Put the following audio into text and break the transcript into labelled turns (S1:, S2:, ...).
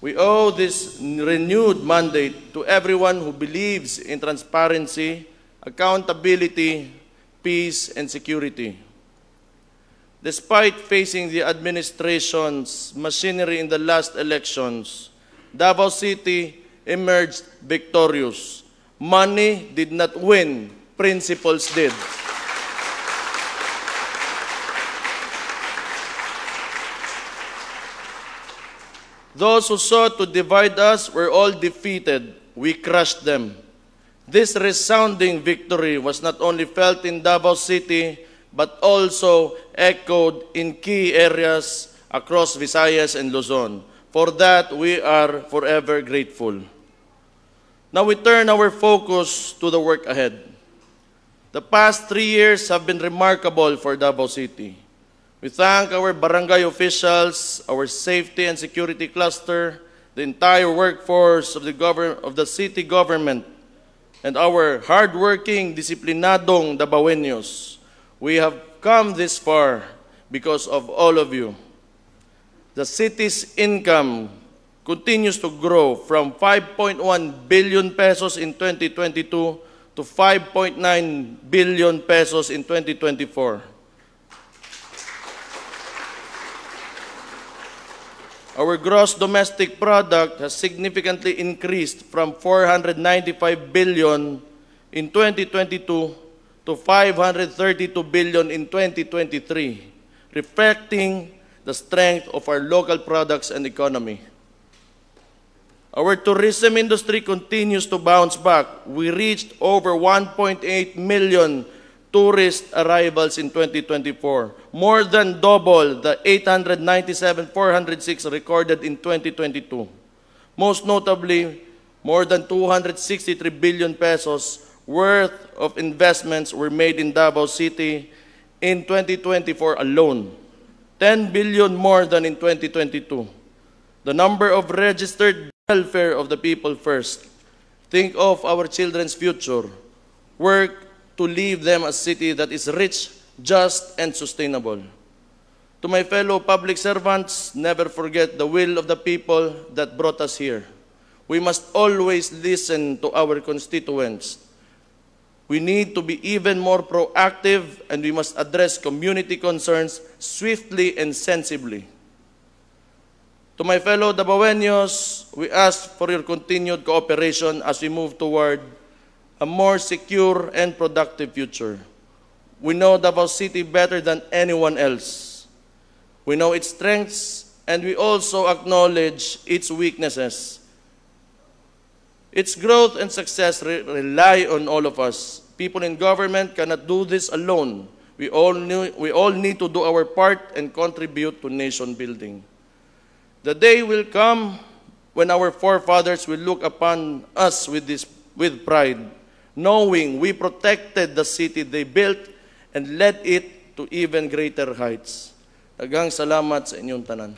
S1: We owe this renewed mandate to everyone who believes in transparency, accountability, peace, and security. Despite facing the administration's machinery in the last elections, Davao City emerged victorious. Money did not win, principles did. Those who sought to divide us were all defeated. We crushed them. This resounding victory was not only felt in Davao City, but also echoed in key areas across Visayas and Luzon. For that, we are forever grateful. Now we turn our focus to the work ahead. The past 3 years have been remarkable for Davao City. We thank our barangay officials, our safety and security cluster, the entire workforce of the city government, and our hardworking, disiplinadong Davaoenos. We have come this far because of all of you. The city's income continues to grow from 5.1 billion pesos in 2022 to 5.9 billion pesos in 2024. Our gross domestic product has significantly increased from 495 billion in 2022 to 532 billion in 2023, reflecting the strength of our local products and economy. Our tourism industry continues to bounce back. We reached over 1.8 million tourist arrivals in 2024, more than double the 897,406 recorded in 2022. Most notably, more than 263 billion pesos worth of investments were made in Davao City in 2024 alone, 10 billion more than in 2022. The number of registered welfare of the people first. Think of our children's future. Work to leave them a city that is rich, just, and sustainable. To my fellow public servants, never forget the will of the people that brought us here. We must always listen to our constituents. We need to be even more proactive, and we must address community concerns swiftly and sensibly. To my fellow Davaoenos, we ask for your continued cooperation as we move toward a more secure and productive future. We know Davao City better than anyone else. We know its strengths, and we also acknowledge its weaknesses. Its growth and success rely on all of us. People in government cannot do this alone. We all need to do our part and contribute to nation building. The day will come when our forefathers will look upon us with pride, knowing we protected the city they built and led it to even greater heights. Daghang salamat sa inyong tanan.